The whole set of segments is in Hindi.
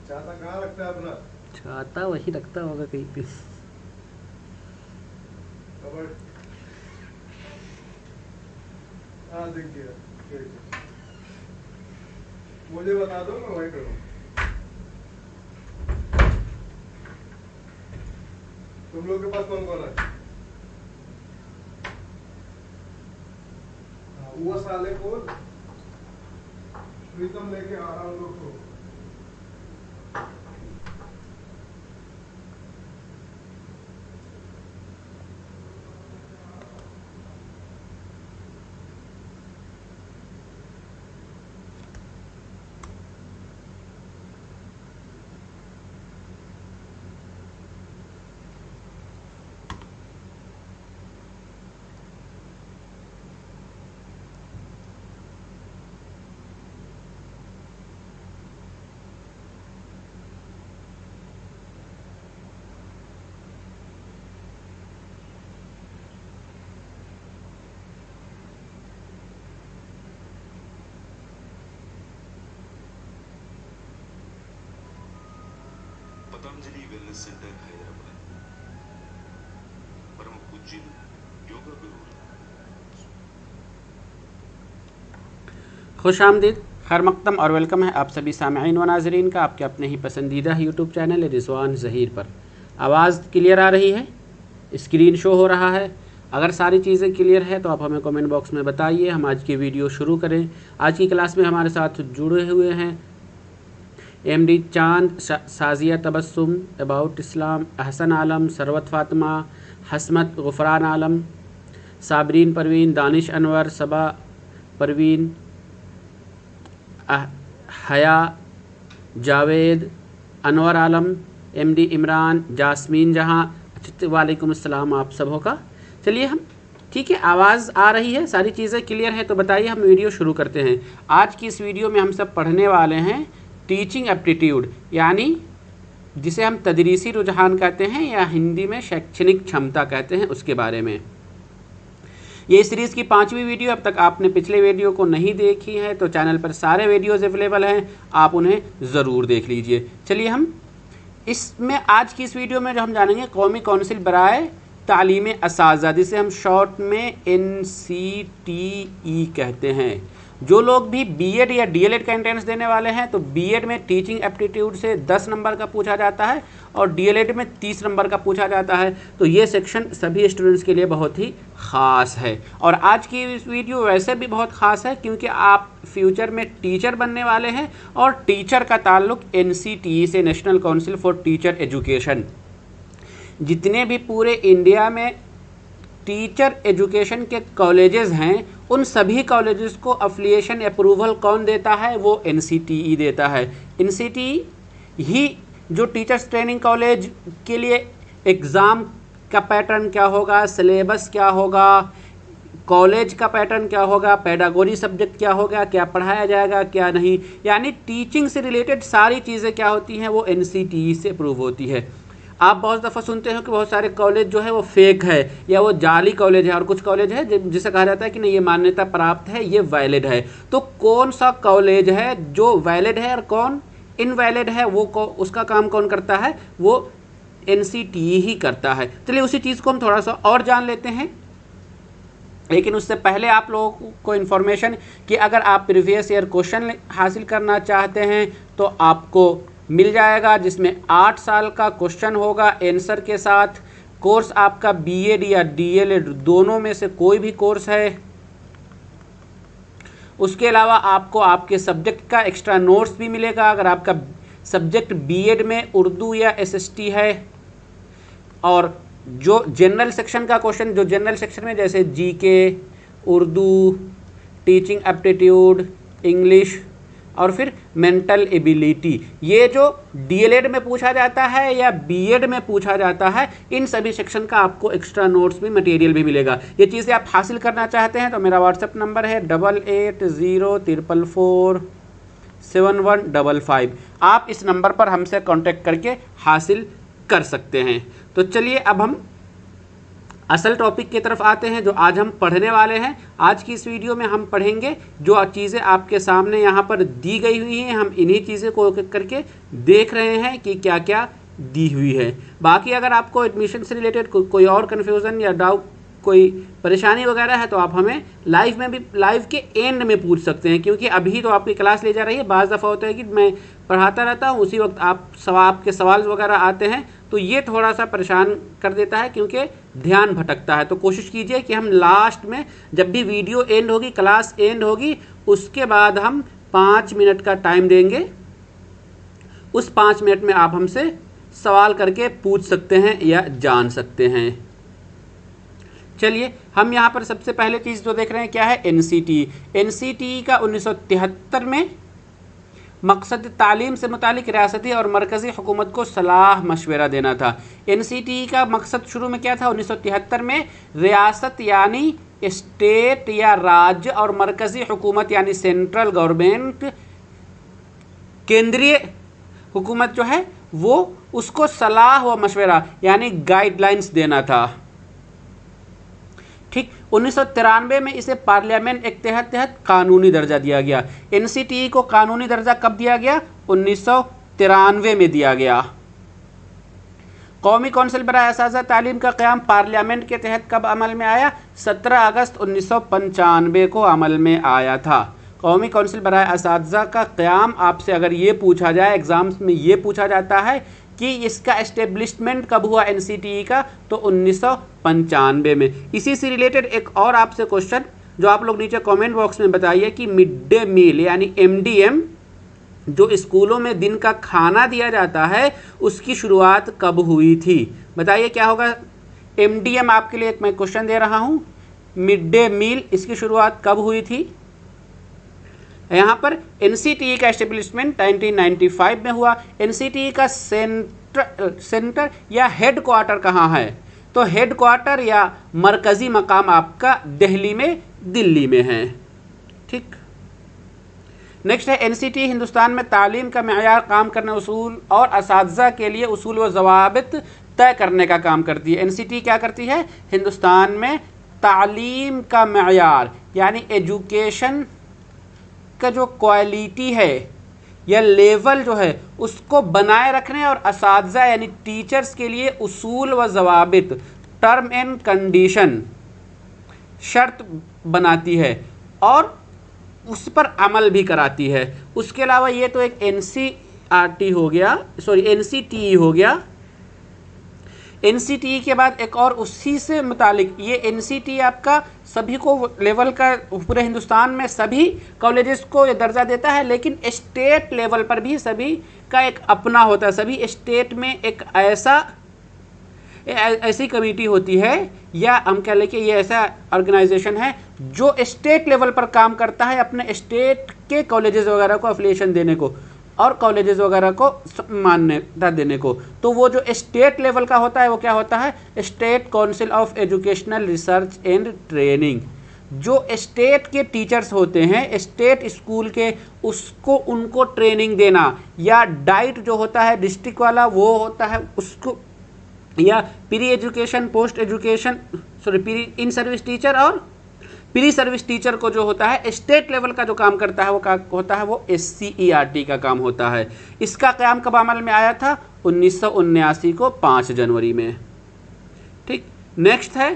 छाता कहाँ रखता है अपना? छाता वही रखता होगा कहीं पे। कबर्ड। हाँ दिख गया। ठीक है। मुझे बता दो, मैं वही करूँ। तुम लोग के पास कौन कौन है? वो साले को प्रीतम लेके आ रहा हूँ लोग को। పతంజలి వెల్నెస్ సెంటర్ హైదరాబాద్ పరమ పూజ్యులు యోగా గురువులు खुश आमदीद, खैर मकदम और वेलकम है आप सभी सामईन व नाजरीन का आपके अपने ही पसंदीदा यूट्यूब चैनल रिजवान ज़हीर पर। आवाज़ क्लियर आ रही है, स्क्रीन शो हो रहा है? अगर सारी चीज़ें क्लियर है तो आप हमें कमेंट बॉक्स में बताइए, हम आज की वीडियो शुरू करें। आज की क्लास में हमारे साथ जुड़े हुए हैं एमडी चांद, साजिया तबस्सुम, अबाउट इस्लाम, अहसन आलम, सरवत फ़ातिमा, हसमत, गुफरान आलम, साबरीन परवीन, दानिश अनवर, सबा परवीन, हया, जावेद, अनवर आलम, एमडी इमरान, जास्मीन जहां। वालेकुम अस्सलाम आप सबों का। चलिए हम ठीक है, आवाज़ आ रही है, सारी चीज़ें क्लियर है तो बताइए, हम वीडियो शुरू करते हैं। आज की इस वीडियो में हम सब पढ़ने वाले हैं टीचिंग एप्टीट्यूड, यानी जिसे हम तदरीसी रुझान कहते हैं या हिंदी में शैक्षणिक क्षमता कहते हैं, उसके बारे में। ये सीरीज़ की 5वीं वीडियो। अब तक आपने पिछले वीडियो को नहीं देखी है तो चैनल पर सारे वीडियोज़ अवेलेबल हैं, आप उन्हें ज़रूर देख लीजिए। चलिए हम इसमें आज की इस वीडियो में जो हम जानेंगे कौमी कौंसिल बराए तालीम असाज़ा, जिसे हम शॉर्ट में NCTE कहते हैं। जो लोग भी बीएड या डीएलएड का एंट्रेंस देने वाले हैं तो बीएड में टीचिंग एप्टीट्यूड से 10 नंबर का पूछा जाता है और डीएलएड में 30 नंबर का पूछा जाता है। तो ये सेक्शन सभी स्टूडेंट्स के लिए बहुत ही ख़ास है। और आज की इस वीडियो वैसे भी बहुत ख़ास है क्योंकि आप फ्यूचर में टीचर बनने वाले हैं और टीचर का ताल्लुक NCTE से, national council for teacher education. जितने भी पूरे इंडिया में टीचर एजुकेशन के कॉलेजेस हैं, उन सभी कॉलेजेस को अफिलिएशन अप्रूवल कौन देता है? वो NCTE देता है। NCTE ही जो टीचर्स ट्रेनिंग कॉलेज के लिए एग्ज़ाम का पैटर्न क्या होगा, सिलेबस क्या होगा, कॉलेज का पैटर्न क्या होगा, पेडागोजी सब्जेक्ट क्या होगा, क्या पढ़ाया जाएगा क्या नहीं, यानी टीचिंग से रिलेटेड सारी चीज़ें क्या होती हैं वो NCTE से अप्रूव होती है। आप बहुत दफ़ा सुनते हो कि बहुत सारे कॉलेज जो है वो फेक है या वो जाली कॉलेज है, और कुछ कॉलेज है जिसे कहा जाता है कि नहीं ये मान्यता प्राप्त है, ये वैलिड है। तो कौन सा कॉलेज है जो वैलिड है और कौन इनवैलिड है, वो उसका काम कौन करता है? वो NCTE ही करता है। चलिए उसी चीज़ को हम थोड़ा सा और जान लेते हैं, लेकिन उससे पहले आप लोगों को इन्फॉर्मेशन कि अगर आप प्रीवियस ईयर क्वेश्चन हासिल करना चाहते हैं तो आपको मिल जाएगा, जिसमें 8 साल का क्वेश्चन होगा आंसर के साथ। कोर्स आपका बीएड या डीएलएड दोनों में से कोई भी कोर्स है। उसके अलावा आपको आपके सब्जेक्ट का एक्स्ट्रा नोट्स भी मिलेगा अगर आपका सब्जेक्ट बीएड में उर्दू या SST है। और जो जनरल सेक्शन का क्वेश्चन, जो जनरल सेक्शन में जैसे GK, Urdu, teaching aptitude, English और फिर मेंटल एबिलिटी, ये जो डीएलएड में पूछा जाता है या बीएड में पूछा जाता है, इन सभी सेक्शन का आपको एक्स्ट्रा नोट्स भी, मटेरियल भी मिलेगा। ये चीज़ें आप हासिल करना चाहते हैं तो मेरा व्हाट्सएप नंबर है 8804447155। आप इस नंबर पर हमसे कांटेक्ट करके हासिल कर सकते हैं। तो चलिए अब हम असल टॉपिक की तरफ आते हैं जो आज हम पढ़ने वाले हैं। आज की इस वीडियो में हम पढ़ेंगे जो चीज़ें आपके सामने यहाँ पर दी गई हुई हैं, हम इन्हीं चीज़ें को करके देख रहे हैं कि क्या क्या दी हुई है। बाकी अगर आपको एडमिशन से रिलेटेड कोई और कन्फ्यूज़न या डाउट, कोई परेशानी वगैरह है तो आप हमें लाइव के एंड में पूछ सकते हैं, क्योंकि अभी तो आपकी क्लास ले जा रही है। बाज़ दफ़ा होता है कि मैं पढ़ाता रहता हूँ, उसी वक्त आपके सवाल वगैरह आते हैं, तो ये थोड़ा सा परेशान कर देता है क्योंकि ध्यान भटकता है। तो कोशिश कीजिए कि हम लास्ट में जब भी वीडियो एंड होगी, क्लास एंड होगी, उसके बाद हम 5 मिनट का टाइम देंगे। उस 5 मिनट में आप हमसे सवाल करके पूछ सकते हैं या जान सकते हैं। चलिए, हम यहाँ पर सबसे पहले चीज़ जो देख रहे हैं क्या है, एनसीटी। एनसीटी का 1973 में मकसद तालीम से मुतालिक रियासती और मरकज़ी हुकूमत को सलाह मशवरा देना था। एनसीटी का मकसद शुरू में क्या था 1973 में, रियासत यानी स्टेट या राज्य और मरकज़ी हुकूमत यानी सेंट्रल गवर्नमेंट, केंद्रीय हुकूमत जो है वो उसको सलाह व मशवरा यानी गाइडलाइंस देना था। ठीक, 1993 में इसे पार्लियामेंट एक्ट तहत कानूनी दर्जा दिया गया। एनसीटी को कानूनी दर्जा कब दिया गया, 1993 में दिया गया। कौमी कौंसिल बराए असातिज़ा तालीम का क़याम पार्लियामेंट के तहत कब अमल में आया, 17 अगस्त 1995 को अमल में आया था। कौमी कौंसिल बराए असातिज़ा का क़याम आपसे अगर ये पूछा जाए, एग्ज़ाम्स में ये पूछा जाता है कि इसका एस्टेब्लिशमेंट कब हुआ एनसीटी का, तो 1995 में। इसी से रिलेटेड एक और आपसे क्वेश्चन जो आप लोग नीचे कमेंट बॉक्स में बताइए कि मिड डे मील यानी एमडीएम जो स्कूलों में दिन का खाना दिया जाता है उसकी शुरुआत कब हुई थी। बताइए क्या होगा। एमडीएम आपके लिए एक मैं क्वेश्चन दे रहा हूँ, मिड डे मील इसकी शुरुआत कब हुई थी। यहाँ पर एनसीटी का एस्टेब्लिशमेंट 1995 में हुआ। एनसीटी का सेंटर या हेड क्वार्टर कहाँ है, तो हेड क्वार्टर या मरकज़ी मकाम आपका दिल्ली में है। ठीक, नेक्स्ट है एनसीटी हिंदुस्तान में तालीम का मेयार काम करने, उसूल और असातिज़ा के लिए उसूल व ज़वाबित तय करने का काम करती है। एनसीटी क्या करती है, हिंदुस्तान में तालीम का मेयार यानी एजुकेशन का जो क्वालिटी है या लेवल जो है उसको बनाए रखने और असातिज़ा यानी टीचर्स के लिए उसूल व ज़वाबित, टर्म एंड कंडीशन, शर्त बनाती है और उस पर अमल भी कराती है। उसके अलावा ये तो एक एनसीईआरटी हो गया, सॉरी एनसीटी हो गया। एनसीटी के बाद एक और उसी से मुतालिक ये एनसीटी आपका सभी को लेवल का पूरे हिंदुस्तान में सभी कॉलेजेस को ये दर्जा देता है, लेकिन स्टेट लेवल पर भी सभी का एक अपना होता है। सभी स्टेट में एक ऐसी कमेटी होती है या हम कह लें कि ये ऐसा ऑर्गेनाइजेशन है जो स्टेट लेवल पर काम करता है अपने स्टेट के कॉलेजेस वगैरह को एफिलिएशन देने को और कॉलेजेस वगैरह को मान्यता देने को। तो वो जो स्टेट लेवल का होता है वो क्या होता है, State Council of Educational Research and training. जो स्टेट के टीचर्स होते हैं स्टेट स्कूल के, उसको उनको ट्रेनिंग देना, या डाइट जो होता है डिस्ट्रिक्ट वाला वो होता है उसको, या pre education, post education, sorry pre in service teacher और प्री सर्विस टीचर को जो होता है स्टेट लेवल का जो काम करता है वो होता है वो एससीईआरटी का काम होता है। इसका क़याम कब अमल में आया था, 1979 को 5 जनवरी में। ठीक, नेक्स्ट है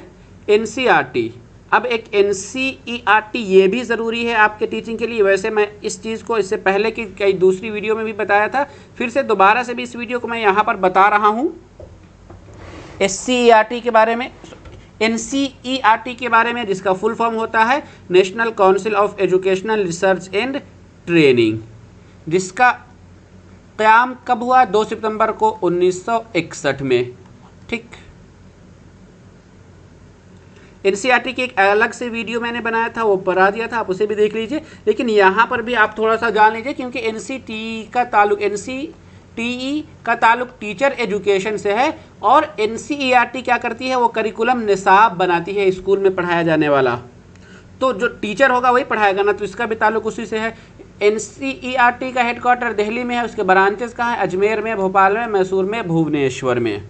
एनसीईआरटी। अब एक एनसीईआरटी ये भी ज़रूरी है आपके टीचिंग के लिए। वैसे मैं इस चीज़ को इससे पहले की कई दूसरी वीडियो में भी बताया था, फिर से दोबारा से भी इस वीडियो को मैं यहाँ पर बता रहा हूँ। एससीईआरटी के बारे में, एनसीईआरटी के बारे में, जिसका फुल फॉर्म होता है national Council of Educational Research and training, जिसका क़याम कब हुआ, 2 सितंबर को 1961 में। ठीक, एनसीईआरटी की एक अलग से वीडियो मैंने बनाया था, वो बना दिया था, आप उसे भी देख लीजिए। लेकिन यहाँ पर भी आप थोड़ा सा जान लीजिए क्योंकि एनसीटी का ताल्लुक, एनसीटीई का ताल्लुक टीचर एजुकेशन से है और एनसीईआरटी क्या करती है, वो करिकुलम निसाब बनाती है स्कूल में पढ़ाया जाने वाला। तो जो टीचर होगा वही पढ़ाएगा ना, तो इसका भी ताल्लुक उसी से है। एनसीईआरटी का हेडक्वार्टर दिल्ली में है, उसके ब्रांचेस कहाँ है, अजमेर में, भोपाल में, मैसूर में, भुवनेश्वर में।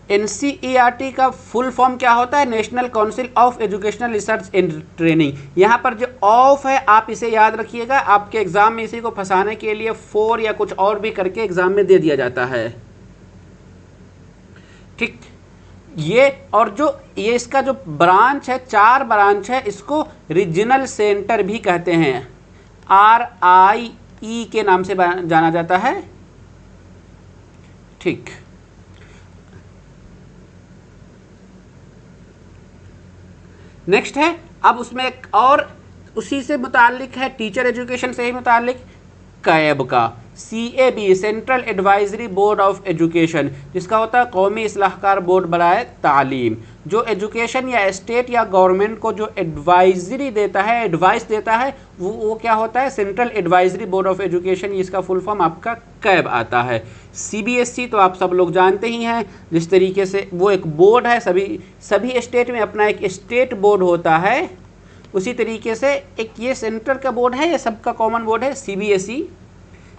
NCERT का फुल फॉर्म क्या होता है? National Council of Educational Research and training. यहाँ पर जो ऑफ है आप इसे याद रखिएगा, आपके एग्जाम में इसी को फंसाने के लिए 4 या कुछ और भी करके एग्जाम में दे दिया जाता है। ठीक, ये और जो ये इसका जो ब्रांच है, 4 ब्रांच है, इसको रीजनल सेंटर भी कहते हैं, RIE के नाम से जाना जाता है। ठीक, नेक्स्ट है, अब उसमें एक और उसी से मुतालिक है, टीचर एजुकेशन से ही मुतालिक, कैब का, CAB central Advisory Board of education, जिसका होता है कौमी इस्लाहकार बोर्ड बराए तालीम, जो एजुकेशन या स्टेट या गवर्नमेंट को जो एडवाइजरी देता है, एडवाइस देता है, वो क्या होता है? Central Advisory Board of education, इसका फुल फॉर्म आपका कैब आता है। CBSE तो आप सब लोग जानते ही हैं, जिस तरीके से वो एक बोर्ड है, सभी स्टेट में अपना एक स्टेट बोर्ड होता है, उसी तरीके से एक ये सेंटर का बोर्ड है, ये सबका कॉमन बोर्ड है CBSE।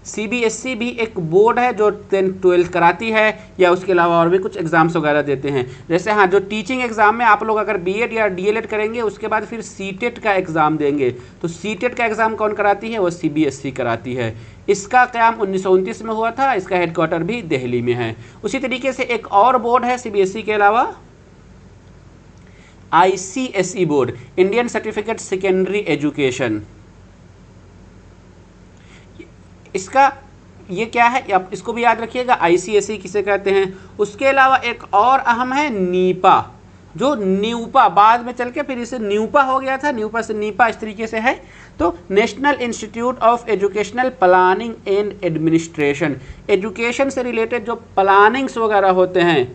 CBSE भी एक बोर्ड है जो 10th-12th कराती है, या उसके अलावा और भी कुछ एग्ज़ाम्स वगैरह देते हैं। जैसे हाँ, जो टीचिंग एग्ज़ाम में आप लोग अगर BEd या DLEd करेंगे, उसके बाद फिर CTET का एग्ज़ाम देंगे, तो CTET का एग्ज़ाम कौन कराती है? वो CBSE कराती है। इसका क़याम 1929 में हुआ था, इसका हेडक्वार्टर भी दिल्ली में है। उसी तरीके से एक और बोर्ड है CBSE के अलावा, ICSE board, Indian certificate secondary education. इसका ये क्या है, आप इसको भी याद रखिएगा, ICSE किसे कहते हैं। उसके अलावा एक और अहम है नीपा, जो न्यूपा बाद में चल के फिर इसे न्यूपा हो गया था, न्यूपा से नीपा, इस तरीके से है। तो national Institute of Educational Planning and administration, education से रिलेटेड जो प्लानिंग्स वगैरह होते हैं,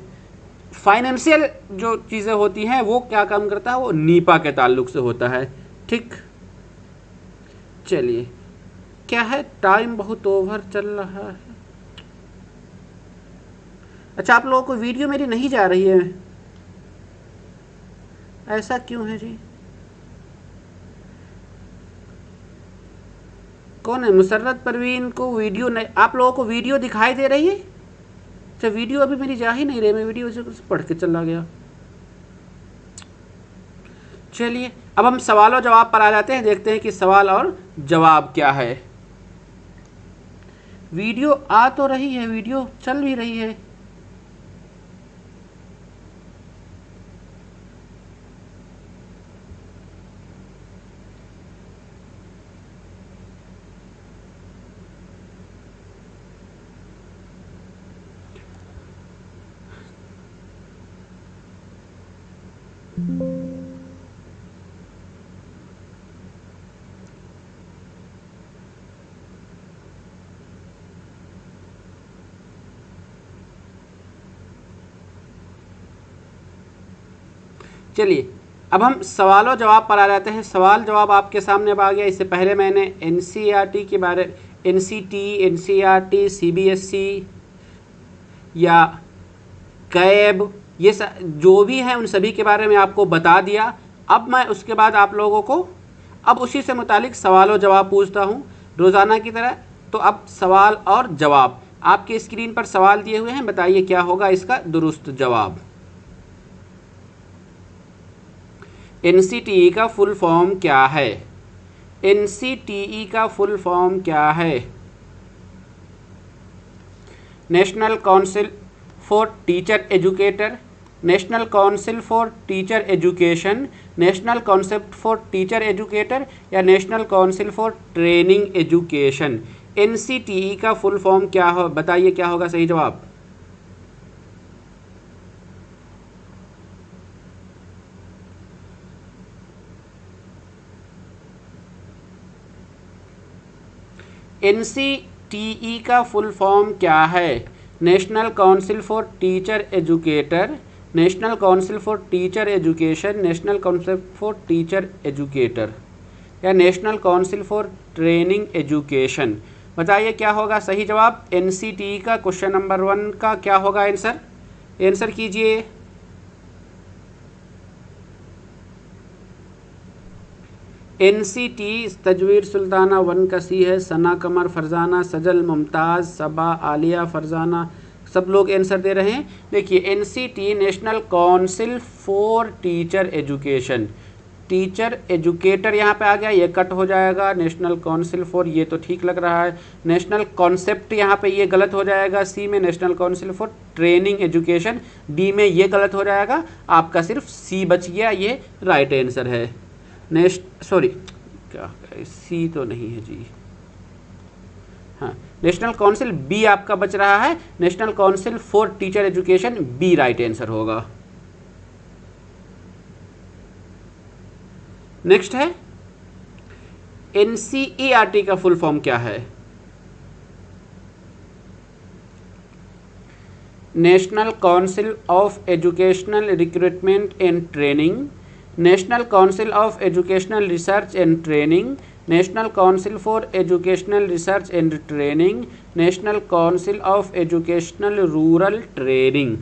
फाइनेंशियल जो चीज़ें होती हैं, वो क्या काम करता है? वो नीपा के ताल्लुक से होता है। ठीक, चलिए, क्या है, टाइम बहुत ओवर चल रहा है। अच्छा, आप लोगों को वीडियो मेरी नहीं जा रही है, ऐसा क्यों है जी? कौन है? मुसर्रत परवीन को वीडियो नहीं, आप लोगों को वीडियो दिखाई दे रही है? अच्छा, वीडियो अभी मेरी जा ही नहीं रही, मैं वीडियो से पढ़ के चला गया। चलिए, अब हम सवाल और जवाब पर आ जाते हैं, देखते हैं कि सवाल और जवाब क्या है। वीडियो आ तो रही है, वीडियो चल भी रही है। चलिए, अब हम सवाल और जवाब पर आ जाते हैं। सवाल जवाब आपके सामने अब आ गया। इससे पहले मैंने NCERT के बारे, NCT, NCERT, CBSE या कैब, ये जो भी हैं उन सभी के बारे में आपको बता दिया। अब मैं उसके बाद आप लोगों को अब उसी से मुतालिक सवाल और जवाब पूछता हूँ रोज़ाना की तरह। तो अब सवाल और जवाब, आपके स्क्रीन पर सवाल दिए हुए हैं, बताइए क्या होगा इसका दुरुस्त जवाब। NCTE का फुल फॉर्म क्या है? NCTE का फुल फॉर्म क्या है? National council for teacher educator, national council for teacher education, national council for teacher educator या national council for training education. NCTE का फुल फॉर्म क्या हो, बताइए क्या होगा सही जवाब। NCTE का फुल फॉर्म क्या है? National council for teacher educator, national council for teacher education, national council for teacher educator या national council for training education. बताइए क्या होगा सही जवाब। NCTE का क्वेश्चन नंबर 1 का क्या होगा आंसर? आंसर कीजिए। NCTE तजवीर सुल्ताना, वन का C है, सना, कमर, फरजाना, सजल, मुमताज़, सबा, आलिया, फरजाना, सब लोग आंसर दे रहे हैं। देखिए NCT national council for teacher education, teacher educator यहाँ पे आ गया, ये कट हो जाएगा। नेशनल काउंसिल फॉर ये तो ठीक लग रहा है। नेशनल कॉन्सेप्ट यहाँ पे ये गलत हो जाएगा सी में। National council for training education D में ये गलत हो जाएगा। आपका सिर्फ सी बच गया, ये राइट आंसर है। सॉरी क्या सी तो नहीं है जी, हाँ नेशनल काउंसिल बी आपका बच रहा है। National council for teacher Education B right answer होगा। नेक्स्ट है एनसीईआरटी का फुल फॉर्म क्या है? National Council of Educational Recruitment and Training, National Council of Educational Research and Training, National council for Educational Research and Training, National Council of Educational Rural Training.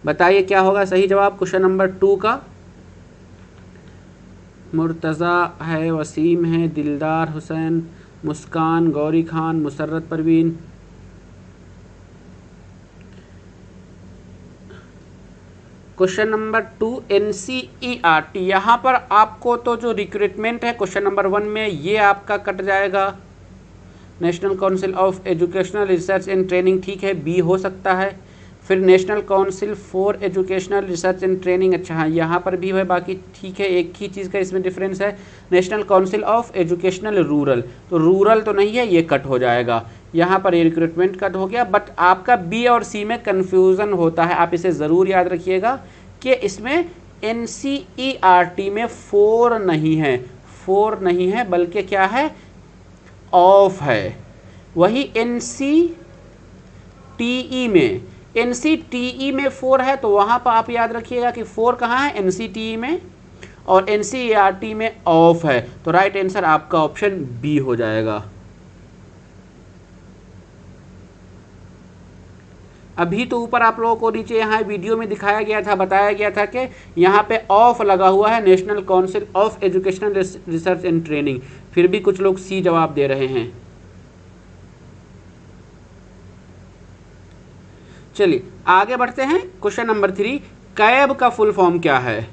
बताइए क्या होगा सही जवाब क्वेश्चन नंबर 2 का? मुर्तज़ा है, वसीम है, Dildar Hussain, Muskan, Gauri Khan, Musarrat Parveen. Question number 2 NCERT. यहाँ पर आपको तो जो रिक्रूटमेंट है क्वेश्चन नंबर 1 में ये आपका कट जाएगा। National Council of Educational Research and training ठीक है, बी हो सकता है। फिर national council for Educational Research and training, अच्छा हाँ यहाँ पर भी है, बाकी ठीक है। एक ही चीज़ का इसमें डिफरेंस है। National Council of Educational rural, तो रूरल तो नहीं है, ये कट हो जाएगा। यहाँ पर ये रिक्रूटमेंट कट हो गया। बट आपका बी और सी में कन्फ्यूज़न होता है, आप इसे ज़रूर याद रखिएगा कि इसमें एनसीईआरटी में 4 नहीं है, 4 नहीं है बल्कि क्या है, ऑफ है। वही एनसीटीई में, एनसीटीई में 4 है, तो वहाँ पर आप याद रखिएगा कि 4 कहाँ है, एनसीटीई में, और एनसीईआरटी में ऑफ है। तो राइट आंसर आपका ऑप्शन बी हो जाएगा। अभी तो ऊपर आप लोगों को नीचे यहाँ वीडियो में दिखाया गया था, बताया गया था कि यहाँ पे ऑफ लगा हुआ है national Council of Educational Research and training, फिर भी कुछ लोग सी जवाब दे रहे हैं। चलिए आगे बढ़ते हैं। क्वेश्चन नंबर 3, कैब का फुल फॉर्म क्या है?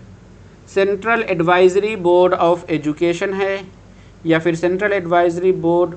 Central Advisory Board of education है, या फिर सेंट्रल एडवाइजरी बोर्ड,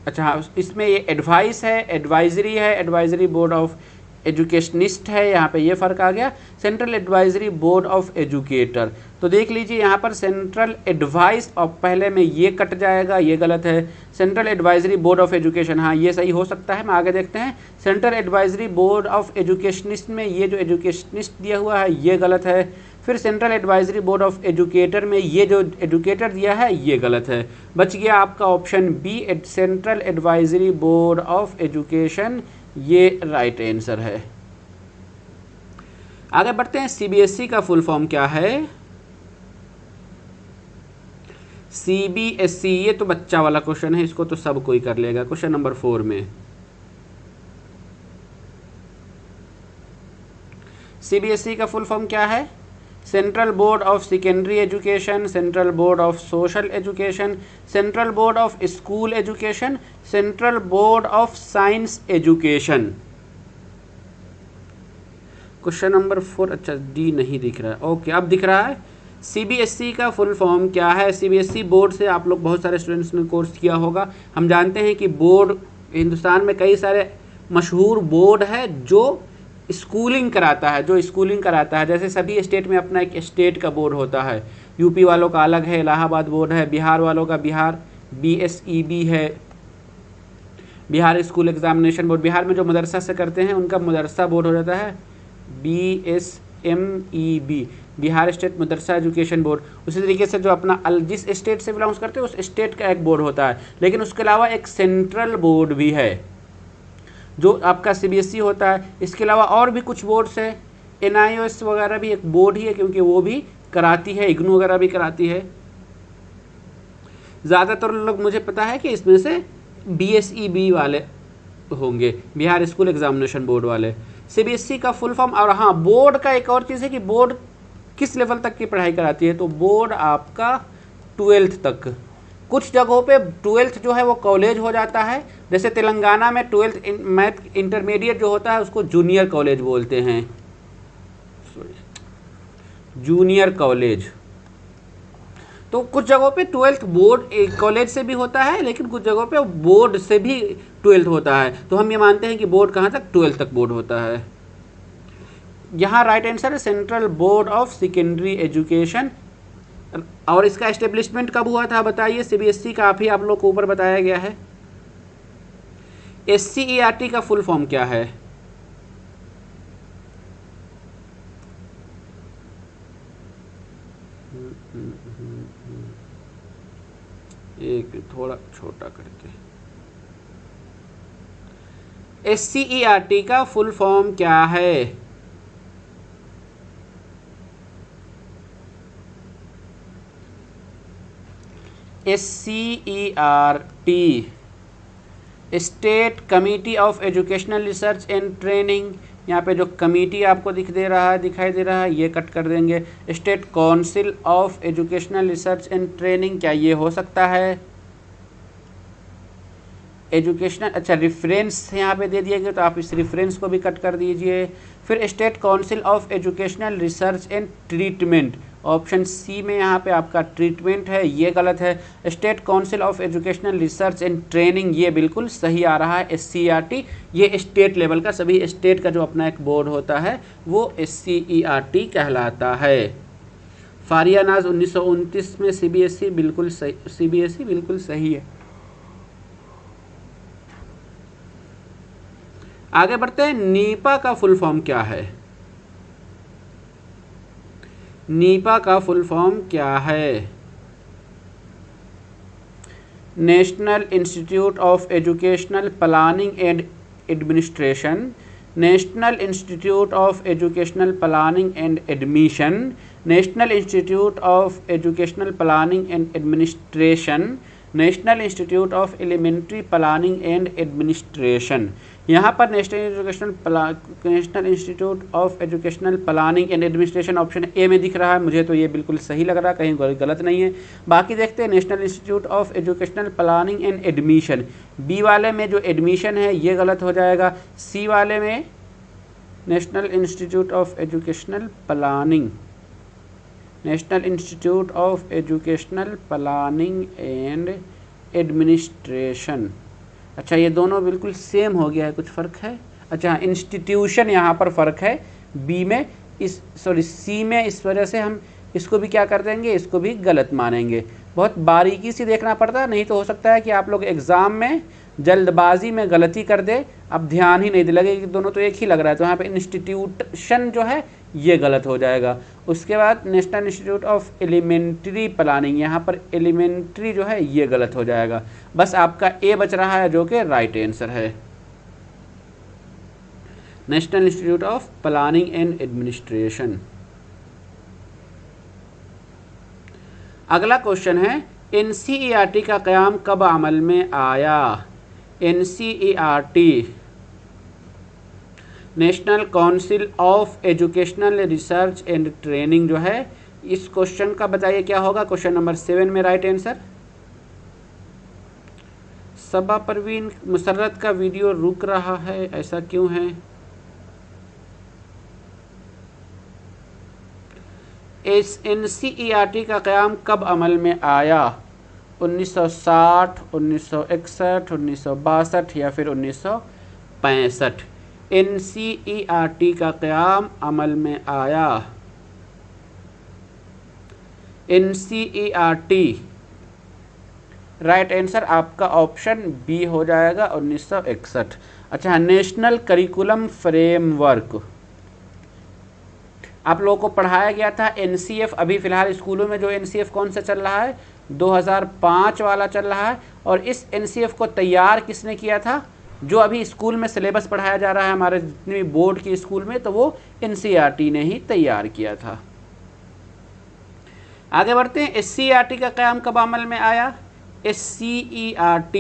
अच्छा हाँ इसमें ये एडवाइस है, एडवाइजरी है, एडवाइजरी बोर्ड ऑफ एजुकेशनिस्ट है, यहाँ पे ये फ़र्क आ गया। Central Advisory Board of educator, तो देख लीजिए यहाँ पर सेंट्रल एडवाइस, और पहले में ये कट जाएगा, ये गलत है। Central Advisory Board of education, हाँ ये सही हो सकता है। मैं आगे देखते हैं। Central Advisory Board of educationist में ये जो एजुकेशनिस्ट दिया हुआ है ये गलत है। फिर central Advisory Board of educator में ये जो एजुकेटर दिया है ये गलत है। बच गया आपका option B, Central Advisory Board of Education, ये राइट आंसर है। आगे बढ़ते हैं। सीबीएसई का फुल फॉर्म क्या है? सीबीएसई, ये तो बच्चा वाला क्वेश्चन है, इसको तो सब कोई कर लेगा। क्वेश्चन नंबर 4 में सीबीएसई का फुल फॉर्म क्या है? Central board of secondary education, central board of social education, central board of school education, central board of science education. Question number 4, अच्छा डी नहीं दिख रहा है, ओके अब दिख रहा है। सीबीएसई का फुल फॉर्म क्या है? सीबीएसई बोर्ड से आप लोग बहुत सारे स्टूडेंट्स ने कोर्स किया होगा। हम जानते हैं कि बोर्ड हिंदुस्तान में कई सारे मशहूर बोर्ड है जो स्कूलिंग कराता है, जैसे सभी स्टेट में अपना एक स्टेट का बोर्ड होता है। यूपी वालों का अलग है, इलाहाबाद बोर्ड है। बिहार वालों का बिहार बीएसईबी है, Bihar school examination board. Bihar में जो मदरसा से करते हैं उनका मदरसा बोर्ड हो जाता है BSMEB, बिहार स्टेट मदरसा एजुकेशन बोर्ड। उसी तरीके से जो अपना जिस स्टेट से बिलोंग्स करते हैं उस स्टेट का एक बोर्ड होता है। लेकिन उसके अलावा एक सेंट्रल बोर्ड भी है जो आपका सीबीएसई होता है। इसके अलावा और भी कुछ बोर्ड्स है, NIOS वगैरह भी एक बोर्ड ही है क्योंकि वो भी कराती है, इग्नू वगैरह भी कराती है। ज़्यादातर लोग मुझे पता है कि इसमें से BSEB वाले होंगे, बिहार स्कूल एग्जामिनेशन बोर्ड वाले। सीबीएसई का फुल फॉर्म, और हाँ बोर्ड का एक और चीज़ है कि बोर्ड किस लेवल तक की पढ़ाई कराती है, तो बोर्ड आपका 12th तक, कुछ जगहों पे 12th जो है वो कॉलेज हो जाता है, जैसे तेलंगाना में 12th मैथ इंटरमीडिएट जो होता है उसको जूनियर कॉलेज बोलते हैं, जूनियर कॉलेज। तो कुछ जगहों पे 12th बोर्ड कॉलेज से भी होता है, लेकिन कुछ जगहों पे बोर्ड से भी 12th होता है। तो हम ये मानते हैं कि बोर्ड कहाँ तक, 12th तक बोर्ड होता है। यहाँ राइट आंसर है central board of secondary education. और इसका एस्टेब्लिशमेंट कब हुआ था बताइए, सीबीएसई का आप लोग को ऊपर बताया गया है। SCERT का फुल फॉर्म क्या है? एक थोड़ा छोटा करके, SCERT का फुल फॉर्म क्या है? SCERT state committee of Educational Research and training. यहाँ पे जो कमिटी आपको दिखाई दे रहा है ये कट कर देंगे। State Council of Educational Research and training, क्या ये हो सकता है? एजुकेशनल, अच्छा रेफरेंस यहाँ पे दे दिया गया तो आप इस रेफरेंस को भी कट कर दीजिए। फिर State Council of Educational Research and Treatment, option C में यहाँ पे आपका ट्रीटमेंट है, ये गलत है। State Council of Educational Research and Training ये बिल्कुल सही आ रहा है। SCERT ये स्टेट लेवल का, सभी स्टेट का जो अपना एक बोर्ड होता है वो SCERT कहलाता है। फारियानाज 1929 में CBSE बिल्कुल सही है। आगे बढ़ते हैं, नीपा का फुल फॉर्म क्या है? नीपा का फुल फॉर्म क्या है? National Institute of Educational Planning and Administration, National Institute of Educational Planning and Admission, National Institute of Educational Planning and Administration, National Institute of Elementary Planning and Administration. यहाँ पर National Institute of Educational Planning and Administration option A में दिख रहा है, मुझे तो ये बिल्कुल सही लग रहा है, कहीं गलत नहीं है। बाकी देखते हैं, National Institute of Educational Planning and Admission, B वाले में जो एडमिशन है ये गलत हो जाएगा। सी वाले में national Institute of Educational planning, national Institute of Educational Planning and administration. अच्छा ये दोनों बिल्कुल सेम हो गया है, कुछ फ़र्क है? अच्छा इंस्टीट्यूशन यहाँ पर फ़र्क है बी में, सी में, इस वजह से हम इसको भी क्या कर देंगे, इसको भी गलत मानेंगे। बहुत बारीकी से देखना पड़ता है, नहीं तो हो सकता है कि आप लोग एग्ज़ाम में जल्दबाजी में गलती कर दे, अब ध्यान ही नहीं दे, लगे कि दोनों तो एक ही लग रहा है, तो यहाँ पे इंस्टीट्यूशन जो है ये गलत हो जाएगा। उसके बाद National Institute of Elementary Planning, यहाँ पर एलिमेंट्री जो है ये गलत हो जाएगा। बस आपका ए बच रहा है जो कि राइट आंसर है, National Institute of planning and administration. अगला क्वेश्चन है, NCERT का क़याम कब अमल में आया? NCERT national Council of Educational Research and training जो है, इस क्वेश्चन का बताइए क्या होगा? क्वेश्चन नंबर 7 में राइट आंसर। सबा परवीन मुसर्रत का वीडियो रुक रहा है, ऐसा क्यों है? इस NCERT का क़याम कब अमल में आया? 1960, 1961, 1962 या फिर 1965? NCERT का क़याम अमल में आया। NCERT राइट आंसर आपका ऑप्शन बी हो जाएगा, 1961। अच्छा नेशनल करिकुलम फ्रेमवर्क आप लोगों को पढ़ाया गया था। NCF अभी फ़िलहाल स्कूलों में जो NCF कौन सा चल रहा है, 2005 वाला चल रहा है। और इस NCF को तैयार किसने किया था? जो अभी स्कूल में सिलेबस पढ़ाया जा रहा है हमारे जितने भी बोर्ड के स्कूल में, तो वो NCERT ने ही तैयार किया था। आगे बढ़ते हैं, SCERT का क़याम कब अमल में आया? SCERT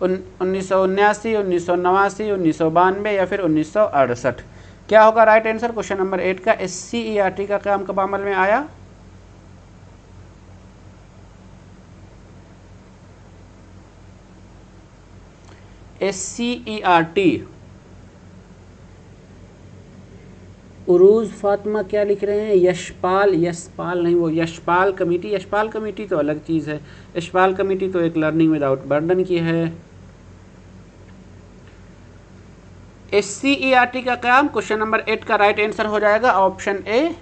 1979, 1989, 1992 या फिर 1968? क्या होगा राइट आंसर क्वेश्चन नंबर 8 का? SCERT का क़याम कब अमल में आया? SCERT उरूज फातिमा क्या लिख रहे हैं? यशपाल नहीं, वो यशपाल कमेटी तो अलग चीज़ है। यशपाल कमेटी तो एक लर्निंग विदाउट बर्डन की है। SCERT का काम क्वेश्चन नंबर 8 का राइट आंसर हो जाएगा ऑप्शन ए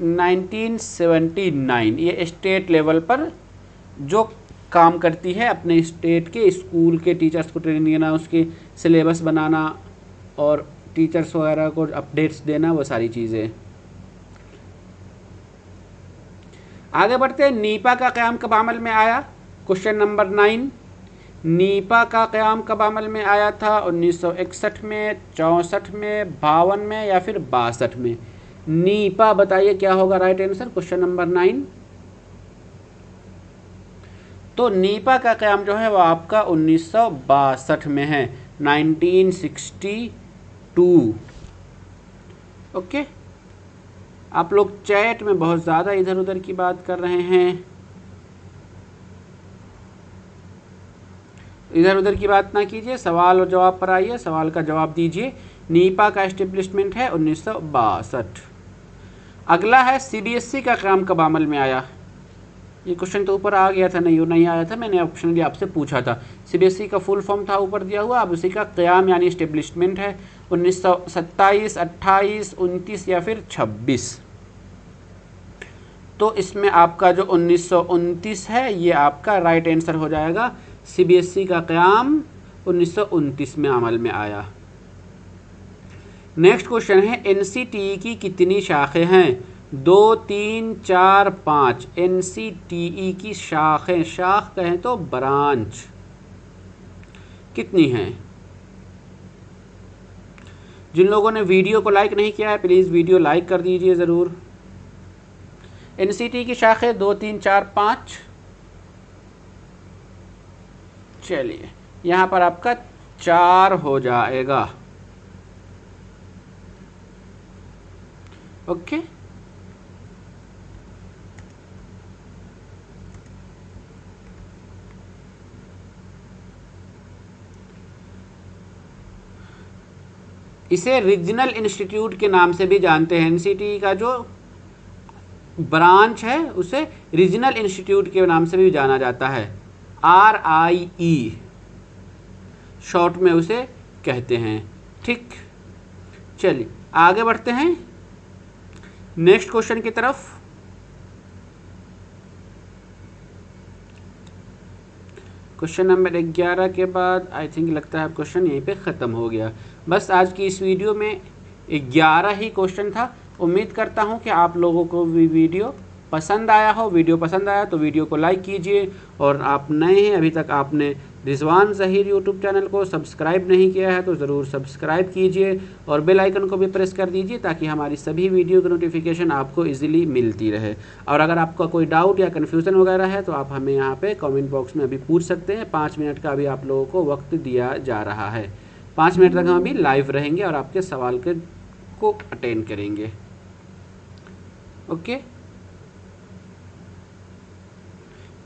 1979। ये स्टेट लेवल पर जो काम करती है, अपने स्टेट के स्कूल के टीचर्स को ट्रेनिंग देना, उसके सिलेबस बनाना और टीचर्स वगैरह को अपडेट्स देना, वो सारी चीज़ें। आगे बढ़ते हैं। नीपा का क़याम कब अमल में आया? Question number 9। नीपा का क़याम कब अमल में आया था? 1961 में, 64 में, 52 में या फिर 62 में? नीपा बताइए क्या होगा राइट आंसर क्वेश्चन नंबर 9। तो नीपा का क़याम जो है वो आपका 1962 में है, 1962। ओके, आप लोग चैट में बहुत ज़्यादा इधर उधर की बात कर रहे हैं, इधर उधर की बात ना कीजिए, सवाल और जवाब पर आइए, सवाल का जवाब दीजिए। नीपा का एस्टेब्लिशमेंट है 1962। अगला है CBSE का क़याम कब अमल में आया? ये क्वेश्चन तो ऊपर आ गया था, नहीं आया था, मैंने ऑप्शनली आपसे पूछा था। CBSE का फुल फॉर्म था ऊपर दिया हुआ, अब उसी का क़याम यानी एस्टेब्लिशमेंट है 1927, 28, 29 या फिर 26। तो इसमें आपका जो 1929 है ये आपका राइट आंसर हो जाएगा। CBSE का क़याम 1929 में अमल में आया। नेक्स्ट क्वेश्चन है NCTE की कितनी शाखें हैं? 2, 3, 4, 5। NCTE की शाखें, शाख कहें तो ब्रांच, कितनी हैं? जिन लोगों ने वीडियो को लाइक नहीं किया है प्लीज़ वीडियो लाइक कर दीजिए ज़रूर। NCTE की शाखें 2, 3, 4, 5। चलिए यहाँ पर आपका 4 हो जाएगा। ओके, इसे रीजनल इंस्टीट्यूट के नाम से भी जानते हैं। NCTE का जो ब्रांच है उसे रीजनल इंस्टीट्यूट के नाम से भी जाना जाता है, RIE शॉर्ट में उसे कहते हैं। ठीक, चलिए आगे बढ़ते हैं नेक्स्ट क्वेश्चन की तरफ। क्वेश्चन नंबर 11 के बाद आई थिंक लगता है क्वेश्चन यहीं पे ख़त्म हो गया। बस आज की इस वीडियो में 11 ही क्वेश्चन था। उम्मीद करता हूं कि आप लोगों को भी वीडियो पसंद आया हो। वीडियो पसंद आया तो वीडियो को लाइक कीजिए, और आप नए हैं, अभी तक आपने रिजवान ज़हीर यूट्यूब चैनल को सब्सक्राइब नहीं किया है तो ज़रूर सब्सक्राइब कीजिए और बेल आइकन को भी प्रेस कर दीजिए ताकि हमारी सभी वीडियो की नोटिफिकेशन आपको इजीली मिलती रहे। और अगर आपका कोई डाउट या कन्फ्यूज़न वगैरह है तो आप हमें यहाँ पे कमेंट बॉक्स में अभी पूछ सकते हैं। 5 मिनट का अभी आप लोगों को वक्त दिया जा रहा है। 5 मिनट तक हम अभी लाइव रहेंगे और आपके सवाल को अटेंड करेंगे। ओके,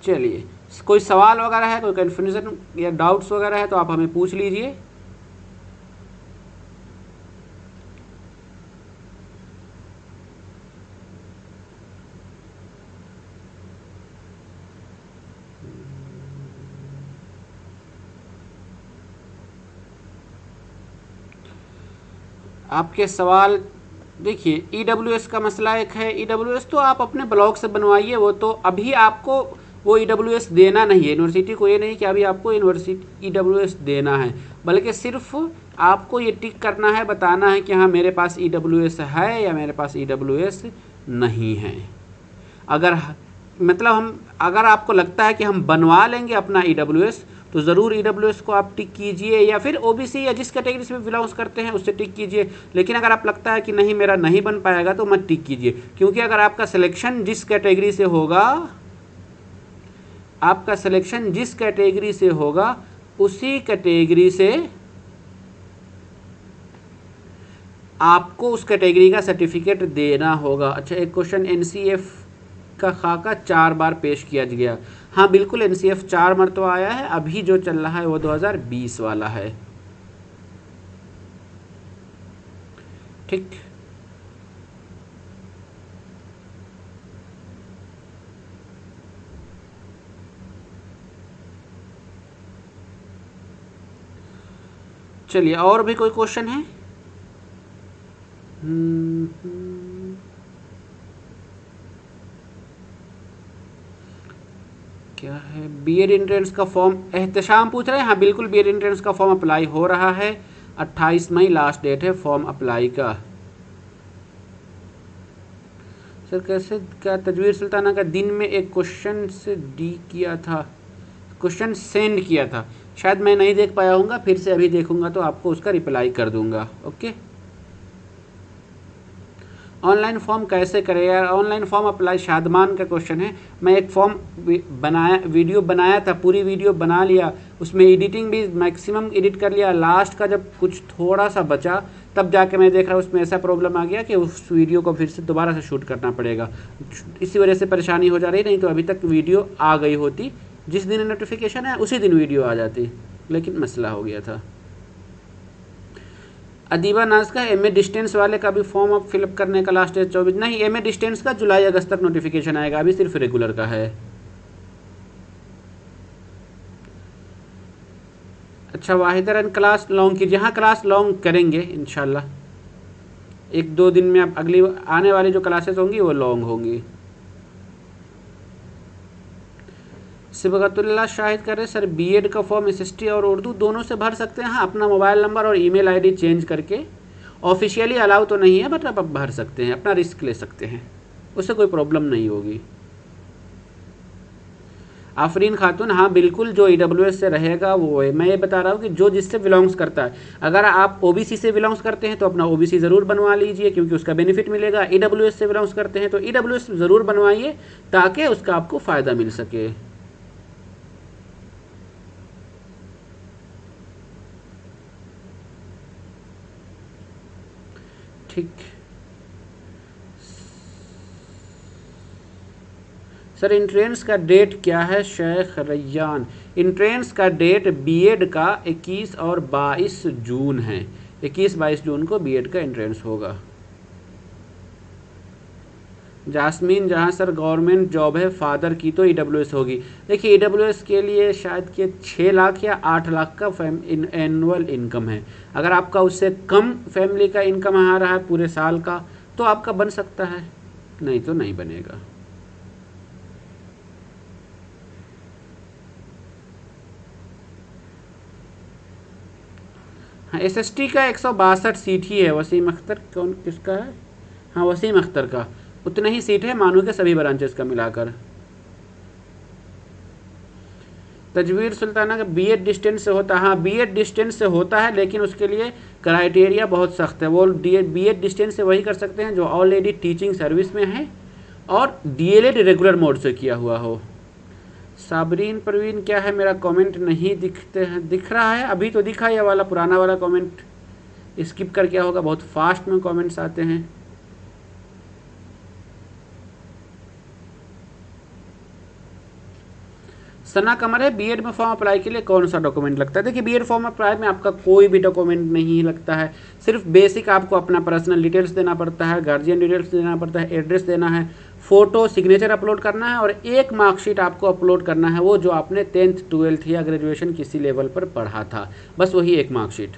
चलिए कोई सवाल वगैरह है, कोई कन्फ्यूजन या डाउट्स वगैरह है तो आप हमें पूछ लीजिए। आपके सवाल देखिए, EWS का मसला एक है। EWS तो आप अपने ब्लॉग से बनवाइए, वो तो अभी आपको वो EWS देना नहीं है। यूनिवर्सिटी को ये नहीं कि अभी आपको यूनिवर्सिटी EWS देना है, बल्कि सिर्फ आपको ये टिक करना है, बताना है कि हाँ मेरे पास EWS है या मेरे पास EWS नहीं है। अगर मतलब अगर आपको लगता है कि हम बनवा लेंगे अपना EWS तो ज़रूर EWS को आप टिक कीजिए, या फिर OBC या जिस कैटेगरी से भी बिलोंग्स करते हैं उससे टिक कीजिए। लेकिन अगर आप लगता है कि नहीं मेरा नहीं बन पाएगा तो मत टिक कीजिए, क्योंकि अगर आपका सिलेक्शन जिस कैटेगरी से होगा उसी कैटेगरी से आपको उस कैटेगरी का सर्टिफिकेट देना होगा। अच्छा, एक क्वेश्चन NCF का खाका 4 बार पेश किया गया। हाँ बिल्कुल, NCF 4 मरतबा आया है। अभी जो चल रहा है वो 2020 वाला है। ठीक। चलिए, और भी कोई क्वेश्चन है? क्या है? बीएड एंट्रेंस का फॉर्म एहतशाम पूछ रहे हैं। हाँ बिल्कुल, बीएड एंट्रेंस का फॉर्म अप्लाई हो रहा है। 28 मई लास्ट डेट है फॉर्म अप्लाई का। सर कैसे, क्या तजवीर सुल्ताना का दिन में एक क्वेश्चन से डी किया था, क्वेश्चन सेंड किया था, शायद मैं नहीं देख पाया हूँगा, फिर से अभी देखूंगा तो आपको उसका रिप्लाई कर दूंगा। ओके। ऑनलाइन फॉर्म कैसे करें यार? ऑनलाइन फॉर्म अप्लाई, शादमान का क्वेश्चन है। मैं एक फॉर्म वीडियो बनाया था, पूरी वीडियो बना लिया, उसमें एडिटिंग भी मैक्सिमम एडिट कर लिया। लास्ट का जब कुछ थोड़ा सा बचा तब जाके मैं देख रहा उसमें ऐसा प्रॉब्लम आ गया कि उस वीडियो को फिर से दोबारा से शूट करना पड़ेगा। इसी वजह से परेशानी हो जा रही, नहीं तो अभी तक वीडियो आ गई होती। जिस दिन नोटिफिकेशन है उसी दिन वीडियो आ जाती, लेकिन मसला हो गया था। अदीबा नाज का एमए डिस्टेंस वाले का भी फॉर्म अब फिलअप करने का लास्ट डेट 24 नहीं, एमए डिस्टेंस का जुलाई अगस्त तक नोटिफिकेशन आएगा, अभी सिर्फ रेगुलर का है। अच्छा वाहिदरन, क्लास लॉन्ग कीजिए। हाँ क्लास लॉन्ग करेंगे इंशाल्लाह, 1-2 दिन में। अब अगली आने वाली जो क्लासेस होंगी वो लॉन्ग होंगी। सिबगतुल्लाह शाहिद कर रहे सर, बीएड का फॉर्म एसएसटी और उर्दू दोनों से भर सकते हैं? हाँ, अपना मोबाइल नंबर और ईमेल आईडी चेंज करके, ऑफिशियली अलाउ तो नहीं है बट आप भर सकते हैं, अपना रिस्क ले सकते हैं, उससे कोई प्रॉब्लम नहीं होगी। आफरीन खातून, हाँ बिल्कुल, जो ईडब्ल्यूएस से रहेगा वो है। मैं ये बता रहा हूँ कि जो जिससे बिलोंग्स करता है, अगर आप ओबीसी से बिलोंग्स करते हैं तो अपना ओबीसी ज़रूर बनवा लीजिए क्योंकि उसका बेनिफिट मिलेगा। ईडब्ल्यूएस से बिलोंग्स करते हैं तो ईडब्ल्यूएस ज़रूर बनवाइए ताकि उसका आपको फ़ायदा मिल सके। ठीक सर, इंट्रेंस का डेट क्या है? शेख रैयान, इंट्रेंस का डेट बीएड का 21 और 22 जून है। 21-22 जून को बीएड का इंट्रेंस होगा। जास्मीन जहाँ सर गवर्नमेंट जॉब है फादर की तो ईडब्ल्यूएस होगी। देखिए ईडब्ल्यूएस के लिए शायद कि 6 लाख या 8 लाख का एनुअल इनकम है। अगर आपका उससे कम फैमिली का इनकम आ रहा है पूरे साल का तो आपका बन सकता है, नहीं तो नहीं बनेगा। हाँ एसएसटी का 162 सीट ही है। वसीम अख्तर कौन, किसका है? हाँ वसीम अख्तर का उतने ही सीट है मानू के सभी ब्रांचेस का मिलाकर। तजवीर सुल्ताना का बीएड डिस्टेंस से होता है? हाँ बीएड डिस्टेंस से होता है, लेकिन उसके लिए क्राइटेरिया बहुत सख्त है। वो बीएड डिस्टेंस से वही कर सकते हैं जो ऑलरेडी टीचिंग सर्विस में है और डीएलएड रेगुलर मोड से किया हुआ हो। साबरीन परवीन, क्या है मेरा कमेंट नहीं दिखते हैं? दिख रहा है अभी तो दिखा, ये वाला पुराना वाला कमेंट स्किप कर क्या होगा, बहुत फास्ट में कमेंट्स आते हैं। सना कमर है, बीएड में फॉर्म अप्लाई के लिए कौन सा डॉक्यूमेंट लगता है? देखिए बीएड फॉर्म अप्लाई में आपका कोई भी डॉक्यूमेंट नहीं लगता है, सिर्फ बेसिक आपको अपना पर्सनल डिटेल्स देना पड़ता है, गार्जियन डिटेल्स देना पड़ता है, एड्रेस देना है, फ़ोटो सिग्नेचर अपलोड करना है और एक मार्कशीट आपको अपलोड करना है, वो जो आपने 10th 12th या ग्रेजुएशन किसी लेवल पर पढ़ा था, बस वही एक मार्कशीट।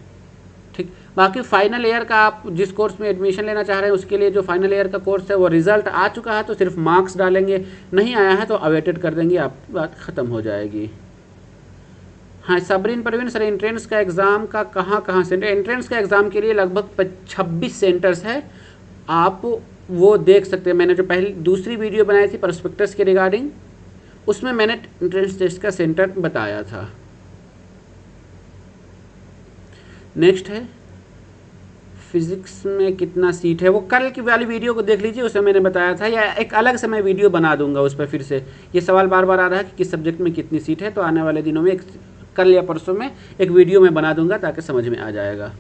ठीक, बाकी फाइनल ईयर का आप जिस कोर्स में एडमिशन लेना चाह रहे हैं उसके लिए जो फाइनल ईयर का कोर्स है वो रिजल्ट आ चुका है तो सिर्फ मार्क्स डालेंगे, नहीं आया है तो अवेटेड कर देंगे, आप बात ख़त्म हो जाएगी। हाँ सबरीन परवीन, सर एंट्रेंस का एग्ज़ाम का कहाँ सेंटर? एंट्रेंस का एग्ज़ाम के लिए लगभग 26 सेंटर्स है, आप वो देख सकते हैं। मैंने जो पहली दूसरी वीडियो बनाई थी प्रोस्पेक्टस के रिगार्डिंग, उसमें मैंने एंट्रेंस टेस्ट का सेंटर बताया था। नेक्स्ट है फिज़िक्स में कितना सीट है? वो कल की वाली वीडियो को देख लीजिए, उसमें मैंने बताया था, या एक अलग से मैं वीडियो बना दूंगा उस पर। फिर से ये सवाल बार बार आ रहा है कि किस सब्जेक्ट में कितनी सीट है, तो आने वाले दिनों में कल या परसों में एक वीडियो में बना दूंगा ताकि समझ में आ जाएगा।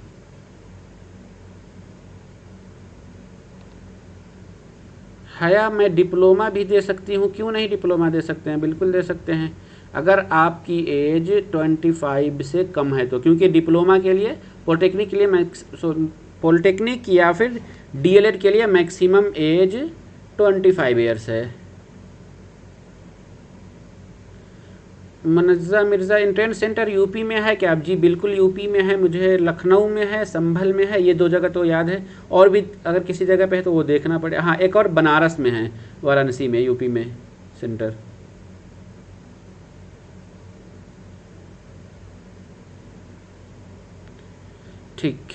हया, मैं डिप्लोमा भी दे सकती हूँ, क्यों नहीं डिप्लोमा दे सकते हैं, बिल्कुल दे सकते हैं अगर आपकी एज 25 से कम है तो, क्योंकि डिप्लोमा के लिए पॉलिटेक्निक के लिए पॉलिटेक्निक या फिर डीएलएड के लिए मैक्सिमम एज 25 ईयर्स है। मनज़ा मिर्ज़ा एंट्रेंस सेंटर यूपी में है क्या? आप जी बिल्कुल यूपी में है, मुझे लखनऊ में है, संभल में है, ये 2 जगह तो याद है, और भी अगर किसी जगह पे है तो वो देखना पड़े। हाँ, एक और बनारस में है, वाराणसी में, यूपी में सेंटर। ठीक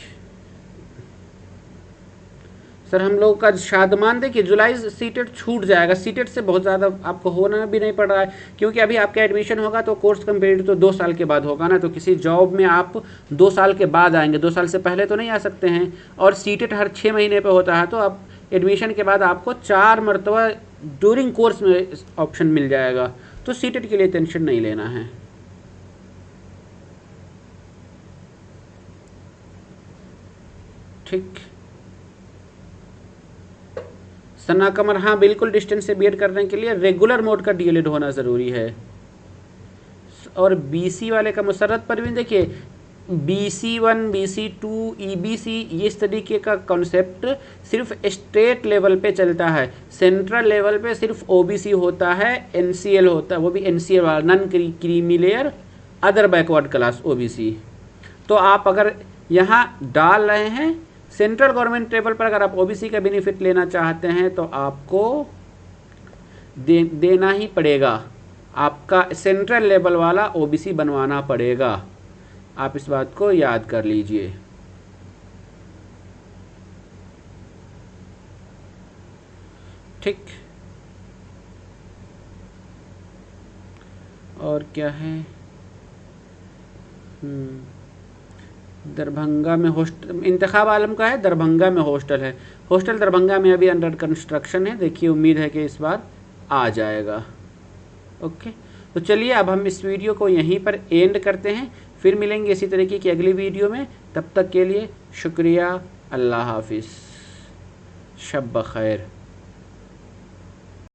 सर, हम लोग का शादमान देखिए जुलाई से सीटेट छूट जाएगा। सीटेट से बहुत ज़्यादा आपको होना भी नहीं पड़ रहा है, क्योंकि अभी आपका एडमिशन होगा तो कोर्स कंप्लीट तो 2 साल के बाद होगा ना, तो किसी जॉब में आप 2 साल के बाद आएंगे, 2 साल से पहले तो नहीं आ सकते हैं। और सीटेट हर 6 महीने पे होता है, तो आप एडमिशन के बाद आपको 4 मरतबा ड्यूरिंग कोर्स में ऑप्शन मिल जाएगा, तो सीटेट के लिए टेंशन नहीं लेना है। ठीक, सना कमर, हाँ बिल्कुल, डिस्टेंस से बीएड करने के लिए रेगुलर मोड का डीएलएड होना ज़रूरी है। और बीसी वाले का मुसर्रत परवीन, देखिए BC1, BC2, EBC, ये इस तरीके का कॉन्सेप्ट सिर्फ स्टेट लेवल पे चलता है। सेंट्रल लेवल पे सिर्फ OBC होता है, NCL होता है, वो भी NCL वाला, non creamy layer other backward class OBC। तो आप अगर यहाँ डाल रहे हैं सेंट्रल गवर्नमेंट लेवल पर, अगर आप OBC का बेनिफिट लेना चाहते हैं तो आपको देना ही पड़ेगा, आपका सेंट्रल लेवल वाला OBC बनवाना पड़ेगा। आप इस बात को याद कर लीजिए। ठीक, और क्या है? दरभंगा में हॉस्टल, इंतखाब आलम का है, दरभंगा में हॉस्टल है। हॉस्टल दरभंगा में अभी अंडर कंस्ट्रक्शन है, देखिए उम्मीद है कि इस बार आ जाएगा। ओके, तो चलिए अब हम इस वीडियो को यहीं पर एंड करते हैं, फिर मिलेंगे इसी तरीके की अगली वीडियो में। तब तक के लिए शुक्रिया, अल्लाह हाफिज़, शब बखैर।